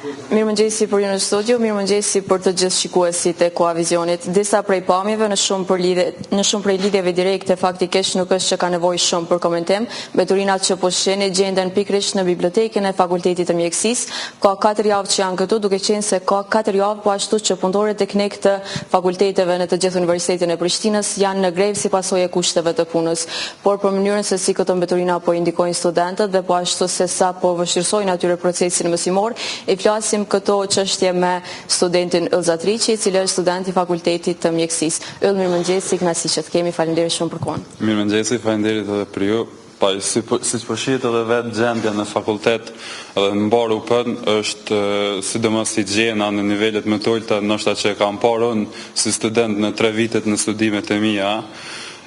Mirëmëngjesi për ju në studio, mirëmëngjesi për të gjithë shikuesit e Koavizionit. Disa prej pamjeve në shumë prej lidhjeve direkte faktikisht nuk është që ka nevojë shumë për komentim. Mbeturinat që po shihni gjenden pikërisht në bibliotekën e Fakultetit të Mjekësisë. Ka 4 javë që janë këtu, duke qenë se ka 4 javë po ashtu që punëtorët teknik të fakulteteve në të gjithë Universitetin e Prishtinës janë në grevë si pasojë e kushteve të punës. Por për mënyrën se si këto mbeturina po indikojnë studentët dhe po ashtu se sa po vështirësojnë atyre procesin mësimor, i flasim këto çështje me studentin Ylza Triqi, i cili është student i Fakultetit të Mjekësisë. Yll, mirëmëngjesi, kënaqësi që të kemi, faleminderit shumë për kohën. Mirëmëngjesi, faleminderit edhe për ju. Siç po shihet edhe vetë gjendja në fakultet edhe në mbar UP-n është sidomos higjiena në nivelet më të ulta, ndoshta që kam parë unë si student në 3 vitet në studimet e mia,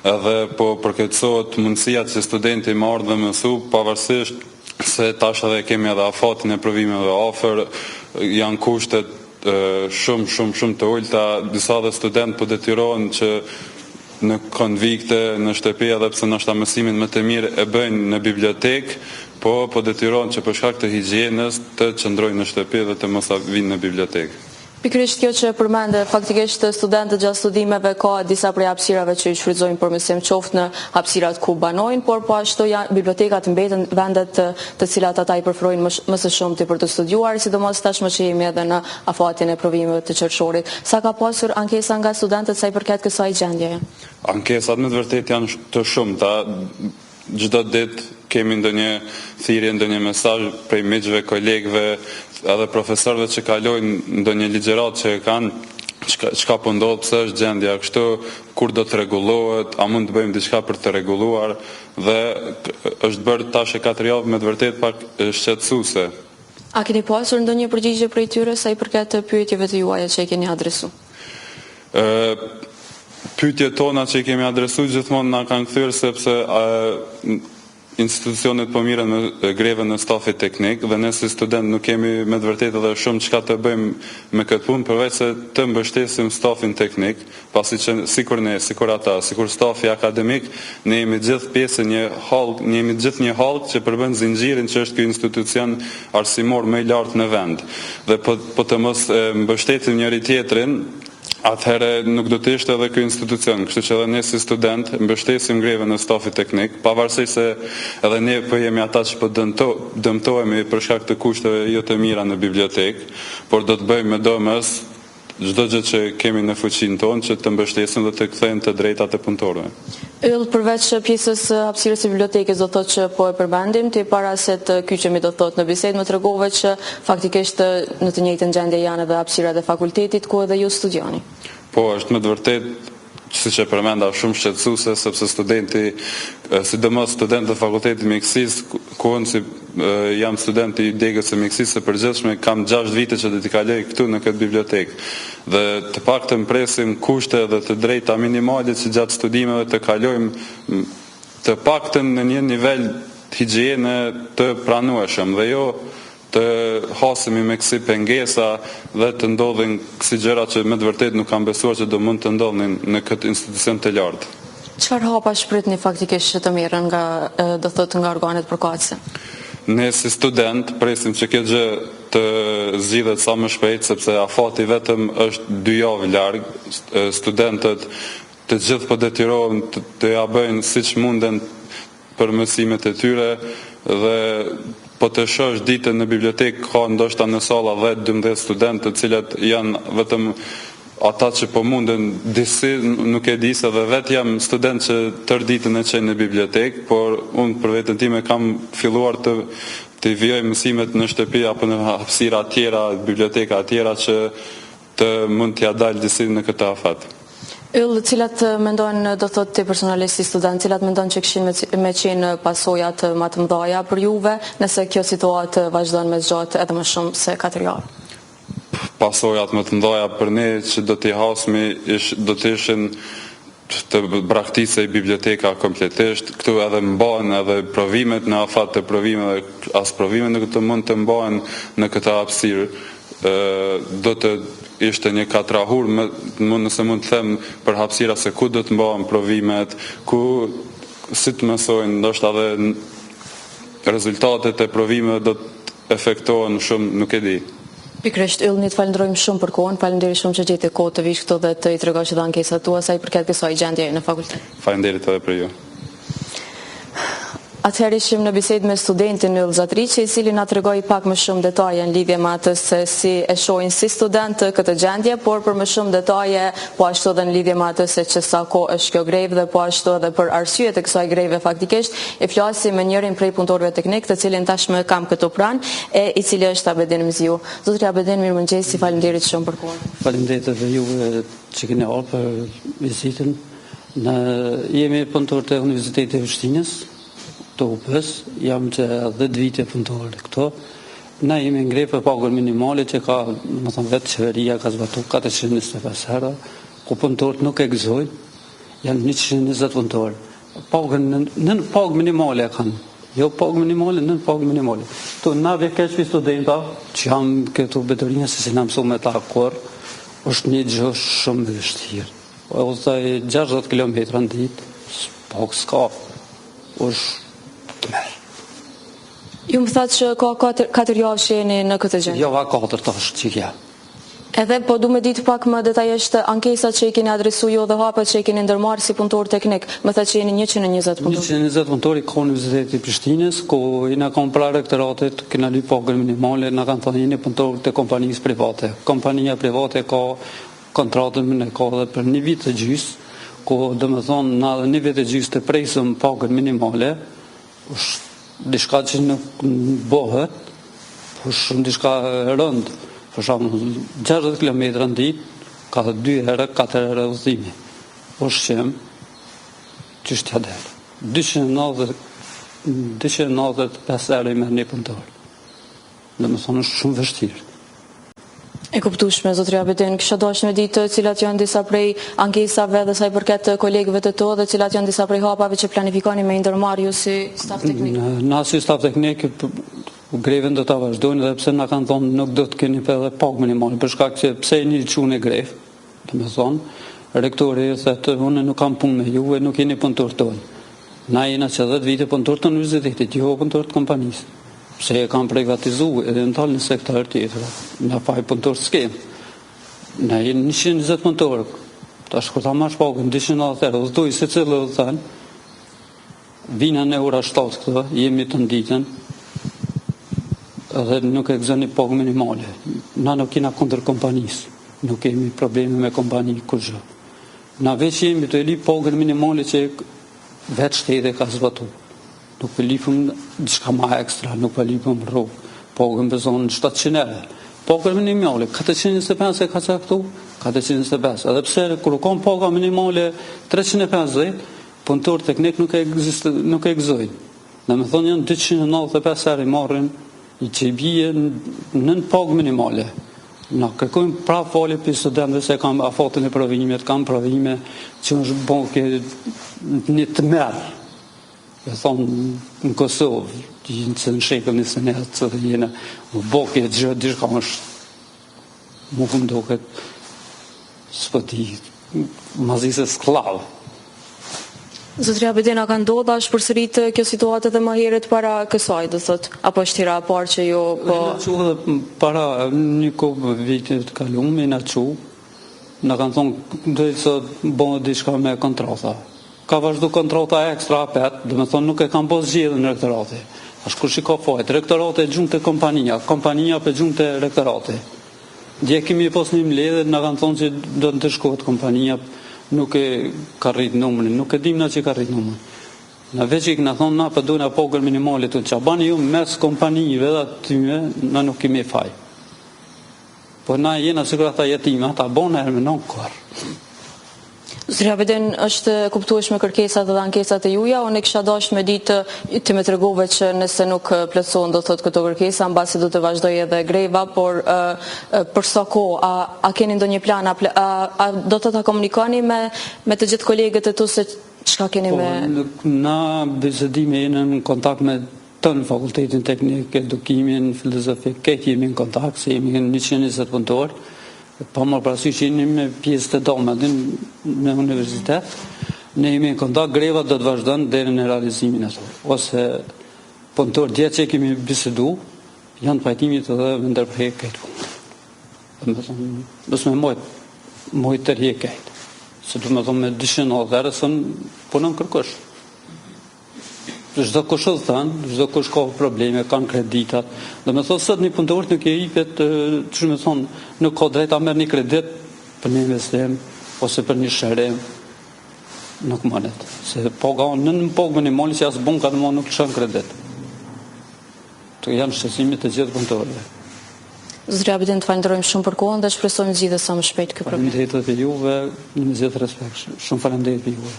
edhe po përkeçohet mundësia që studenti më ardhë dhe mësu, pavarësisht se tash edhe kemi edhe afatin e provimeve afër, janë kushtet shumë të ulta, disa dhe student po detyrohen që në konvikte, në shtëpi, edhe pse ndoshta mësimin më të mirë e bëjnë në bibliotekë, po detyrohen që për shkak të higjienës të qëndrojnë në shtëpi dhe të mos vinë në bibliotekë. Pikërisht kjo që përmende, faktikisht studentët gjatë studimeve ka disa prej hapësirave që i shfrytëzojnë për mësim, qoftë në hapësirat ku banojnë, por po ashtu bibliotekat mbeten vendet të cilat ata i përfrojnë më së shumti për të studiuar, sidomos tashmë që jemi edhe në afatin e provimeve të qershorit. Sa ka pasur ankesa nga studentët sa i përket kësaj gjendjeje? Ankesat me të vërtetë janë të shumta. Çdo ditë kemi ndonjë thirrje, ndonjë mesazh prej miqve, kolegëve, edhe profesorëve që kalojnë ndonjë ligjërat që kanë, çka po ndodh, pse është gjendja kështu, kur do të rregullohet, a mund të bëjmë diçka për të rregulluar, dhe është bërë tash e 4 javë me të vërtetë pak shqetësuese. A keni pasur ndonjë përgjigje prej tyre sa i përket pyetjeve të juaja që i keni adresuar? Pyetjet tona që i kemi adresuar gjithmonë na kanë kthyer sepse institucionet po mirën me grevën e stafit teknik dhe ne si student nuk kemi me të vërtetë edhe shumë çka të bëjmë me këtë punë përveç se të mbështesim stafin teknik, pasi që sikur ne, sikur ata, sikur stafi akademik, ne jemi gjithë pjesë një hallk që përbën zinxhirin që është ky institucion arsimor më i lartë në vend. Dhe po të mos mbështetim njëri tjetrin, atëherë nuk do të ishte edhe ky institucion, kështu që edhe ne si student mbështesim grevën e stafit teknik, pavarësisht se edhe ne po jemi ata që po dëmtohemi për shkak të kushteve jo të mira në bibliotekë, por do të bëjmë me domës çdo gjë që kemi në fuqinë tonë që të mbështesim dhe të kthejmë të drejtat e punëtorëve. Yll, përveç pjesës hapësirës së bibliotekës, do të thotë që po e përmendim, ti para se të kyçemi do të thotë në bisedë, më tregove që faktikisht në të njëjtën gjendje janë edhe hapësirat e fakultetit ku edhe ju studioni. Po, është me të vërtetë, siç e përmenda, shumë shqetësuese sepse studenti, sidomos studentët e Fakultetit të Mjekësisë, ku unë jam student i degës së mjekësisë së përgjithshme, kam 6 vite që do t'i kaloj këtu në këtë bibliotekë. Dhe të paktën presim kushte dhe të drejta minimale që gjatë studimeve të kalojmë të paktën në një nivel higjiene të pranueshëm dhe jo të hasemi me kësi pengesa dhe të ndodhin kësi gjëra që me të vërtet nuk kam besuar që do mund të ndodhin në këtë institucion të lartë. Çfarë hapa shpritni faktikisht që të merren nga organet përkatëse? Ne si student presim që kjo gjë të zgjidhet sa më shpejt, sepse afati vetëm është 2 javë larg, studentët të gjithë po detyrohen të ja bëjnë siç munden për mësimet e tyre dhe po të shosh ditën në bibliotekë ka ndoshta në salla 10-12 studentë të cilët janë vetëm ata që po munden, disi nuk e di se dhe vetë jam student që tërë ditën e qenë në bibliotekë, por unë për vetën time kam filluar të vijoj mësimet në shtëpi apo në hapësira tjera, biblioteka tjera që të mund t'ja dalë disi në këtë afat. Yll, cilat mendojnë, do thotë ti personalisht si student, cilat mendojnë që kishin me qenë pasojat më të mëdha për juve, nëse kjo situatë vazhdon me zgjatë edhe më shumë se 4 javë? Pasojat më të mëdha për ne që do t'i hasmi do të ishin të braktisej biblioteka kompletisht, këtu edhe mbahen edhe provimet në afat të provimeve, as provimet nuk të mund të mbahen në këtë hapësirë, do të ishte një katrahur, nëse mund të them për hapësira se ku do të mbahen provimet, ku si të mësojnë, ndoshta edhe rezultatet e provimeve do të efektohen shumë, nuk e di. Pikërisht, Yllni, të falenderojmë shumë për kohën, faleminderit shumë që gjete kohë të vish këtu dhe të i tregosh edhe ankesat tua sa i përket kësaj gjendje në fakultet. Faleminderit edhe për ju. Atëherë ishim në bisedë me studentin Yll Zatriqi, i cili na tregoi pak më shumë detaje në lidhje me atë se si e shohin si student këtë gjendje, por për më shumë detaje, po ashtu edhe në lidhje me atë se që sa kohë është kjo grevë dhe po ashtu edhe për arsyet e kësaj greve faktikisht, e flasim me njërin prej punëtorëve teknik, të cilin tashmë kam këtu pranë, e i cili është Abedin Mziu. Zotri Abedin, mirëmëngjesi, faleminderit shumë për kohën. Faleminderit edhe juve që keni ardhur për vizitën. Ne jemi punëtorë të Universitetit të Prishtinës, të UP-s, jam që 10 vite punëtor këto. Ne jemi në grevë për pagën minimale që ka, më thënë vetë qeveria ka zbatuar 425 herë, ku punëtorët nuk e gëzojnë, janë 120 punëtorë. Pagën nën pagë minimale kanë. Jo pagë minimale, nën pagë minimale. To na ve keq për studenta që jam këtu beturinë se na mësoj me ta kur është një gjë shumë e vështirë. Ose 60 kilometra në ditë, pagë s'ka. Është Ju më thatë që ka 4 javë që jeni në këtë gjendje. Java 4 tash që kja. Edhe po du me ditë pak më detajisht ankesat që i keni adresu jo dhe hapet që i keni ndërmarë si punëtor teknik. Më thatë që jeni 120 punëtor. 120 punëtor i ka Universitetit Prishtinës, ku i na kanë pra rektoratit, kena lyp pagën minimale, na kanë thënë jeni punëtor të kompanisë private. Kompania private ka kontratën me ka dhe për 1 vit të gjys, ku domethënë na dhe 1 vit të gjys të presëm pagën minimale, është diçka që nuk bëhet, po shumë diçka rënd, për shembull 60 kilometra në ditë, ka 2 herë, 4 herë udhëtimi. Po shem, ç'është ja del. 295 herë me një punëtor. Domethënë është shumë vështirë. E kuptueshme, zotri Abedin, kisha dashur me ditë cilat janë disa prej ankesave dhe sa i përket kolegëve të to dhe cilat janë disa prej hapave që planifikoni me ndërmarrë ju si staf teknik. Na si staf teknik greven do ta vazhdojnë edhe pse na kanë thonë nuk do të keni edhe pagë minimale për shkak se pse jeni çunë grevë. Domethënë rektori thotë unë nuk kam punë me juve, nuk jeni punëtor tonë. Na jena që 10 vite punëtor të universitetit, jo punëtor të kompanisë. Pse e kam privatizuar edhe në talë në sektor tjetër, në faj punëtor s'kem. Ne jemi 120 punëtorë, tash kur ta marrësh pagën 290 herë, udhtoj se cilë udhëtan, vina në ora 7 këto, jemi të nditën, edhe nuk e gëzoni pagë minimale. Na nuk kena kundër kompanisë, nuk kemi probleme me kompani kurrë. Na veç jemi të li pagën minimale që vetë shteti ka zbatuar. Nuk për lipëm diçka ma ekstra, nuk për lipëm rrugë, pagën bezon 700 herë. Pagën minimale, 425 e ka caktu, 425. Edhe pse kur kam paga minimale 350, punëtor teknik nuk e gëzojnë. Në me thonë janë 295 herë i marrin i që i bije nën pagë minimale. Na kërkojmë pra falje për studentëve se kam afatën e provimet, kam provime që është bonke një të merë. E thonë në Kosovë, që në shekëll një sënet, që dhe jene më boke e gjë, dishka është më këmë doket s'pëti, mazise sklavë. Zotri Abedin, a ka ndodha është përsërit kjo situatë edhe më herët para kësaj, do thot, apo është hera parë që jo po... Në që dhe para një kohë vitit të kalumë, në që, në kanë thonë, dojtë se bënë dishka me kontrata. Ka vazhdu kontrata ekstra apet, dhe me thonë nuk e kam pos gjithë në rektorate. Ashtë kur shiko fajt, rektorate e gjumë të kompania për gjumë të rektorate. Dje kemi pos një mledhe, në kanë thonë që do të shkohet kompania, nuk e ka rritë numërin, nuk e dim na që ka rritë numërin. Në veç i këna thonë, na për dojnë a pogër minimalit të që bani ju mes kompanijive dhe atyme, na nuk kemi faj. Po na jena sikur ata jetime, ata bonë e me non kërë. Zotri Abedin, është kuptueshme kërkesat dhe ankesat e juja, unë kisha dashur me ditë të më tregove që nëse nuk plotësohen do thot këto kërkesa, mbasi do të vazhdojë edhe greva, por për sa kohë, a keni ndonjë plan, a do të ta komunikoni me të gjithë kolegët e tu se çka keni me... Na bisedime jemi në kontakt me tonë fakultetin teknik, edukimin, filozofi, këtë jemi në kontakt, se jemi në 120 punëtorë. Pa më prasy që jemi me pjesë të doma në universitet, ne jemi në kontakt, greva do të vazhdojnë deri në realizimin e tyre. Ose punëtor djetë që kemi bisedu, janë pajtimit edhe me ndërprej këtu. Mësë me mojtë të rje kejtë. Se du me thonë me 200 dhe sën punën kërkush. Çdo kush është thënë, çdo kush ka probleme, kanë kreditat. Do me thonë sot një punëtor nuk e jepet, çu me thonë, nuk ka drejt ta merr një kredit për një investim ose për një shërim. Nuk mundet. Se paga në pagë minimale që as banka nuk lëshon kredit. Të janë shqetësimit të gjithë punëtorëve. Zotëri Abidin, të falenderojmë shumë për kohën dhe shpresojmë zgjidhje sa më shpejt ky problem. Faleminderit për juve, në zgjidhje respekt. Shumë faleminderit për juve.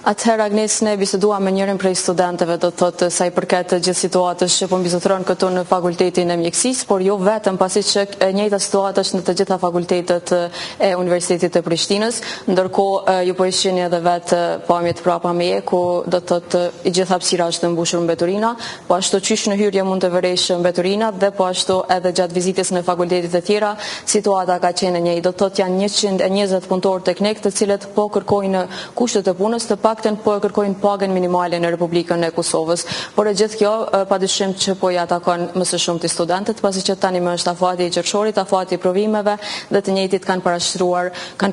Atëherë, Agnes, ne biseduam me njërin prej studentëve, do të thotë sa i përket gjithë situatës që po mbizotëron këtu në fakultetin e mjekësisë, por jo vetëm, pasi që e njëjta situatë është në të gjitha fakultetet e Universitetit të Prishtinës, ndërkohë ju po ishini edhe vetë pamjet prapa me ku do të thotë i gjithë hapësira është mbushur mbeturina, po ashtu qysh në hyrje mund të vërejshë mbeturina dhe po ashtu edhe gjatë vizitës në fakultetet e tjera, situata ka qenë e njëjtë. Do të thotë janë 120 punëtorë teknik të cilët po kërkojnë kushtet e punës, të paktën po kërkojnë pagën minimale në Republikën e Kosovës. Por e gjithë kjo padyshim që po ja takon më së shumti studentët, pasi që tani më është afati i qershorit, afati i provimeve dhe të njëjtit kanë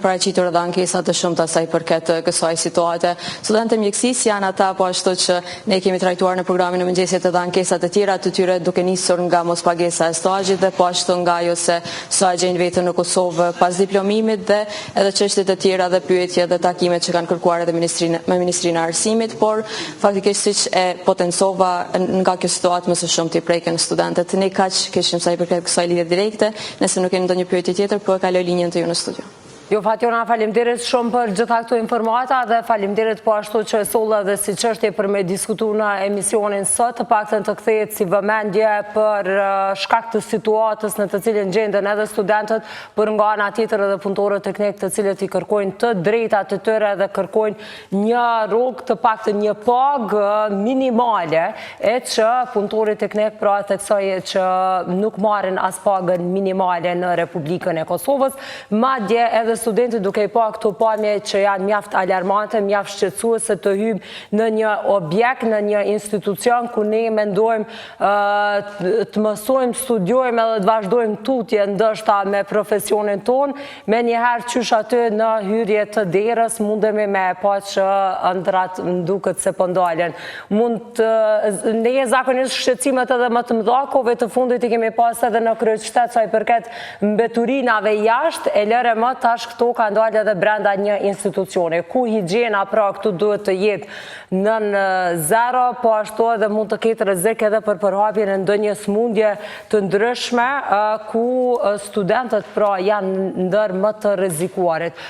paraqitur edhe ankesa të shumta sa i përket kësaj situate. Studentët e mjekësisë janë ata po ashtu që ne kemi trajtuar në programin e mëngjesit edhe ankesat e tjera të tyre duke nisur nga mospagesa e stazhit dhe po ashtu nga ajo se sa gjejnë vetën në Kosovë pas diplomimit dhe edhe çështjet e tjera dhe pyetjet dhe takimet që kanë kërkuar edhe me Ministrinë e Arsimit, por faktikisht siç e potencova nga kjo situatë më së shumti preken studentët. Ne kaq kishim sa i përket kësaj lidhje direkte, nëse nuk keni ndonjë pyetje tjetër, po e kaloj linjën të ju në studio. Jo, Fatjona, falimderit shumë për gjitha këto informata dhe falimderit po ashtu që e solla dhe si çështje për me diskutu në emisionin sot, të paktën të kthehet si vëmendje për shkak të situatës në të cilën gjenden edhe studentët, për nga ana tjetër edhe punëtorët teknik të cilët i kërkojnë të drejtat të tyre dhe kërkojnë një rrugë, të paktën një pagë minimale, e që punëtorit teknik pra theksoj që nuk marrin as pagën minimale në Republikën e Kosovës, madje edhe studentët duke i pa këto pamje që janë mjaft alarmante, mjaft shqetësuese të hyjmë në një objekt, në një institucion ku ne mendojmë të mësojmë, studiojmë edhe të vazhdojmë tutje ndoshta me profesionin ton, me njëherë qysh aty në hyrje të derës mundemi me pa që ëndrat duket se po ndalen. Ne zakonisht shqetësimet edhe më të mëdha, kohëve të fundit i kemi pas edhe në kryeqytet sa i përket mbeturinave jashtë, e lëre më tash këto ka ndalë edhe brenda një institucioni, ku higjiena pra këtu duhet të jetë nën zero, po ashtu edhe mund të ketë rrezik edhe për përhapjen e ndonjë smundje të ndryshme, ku studentët pra janë ndër më të rrezikuarit.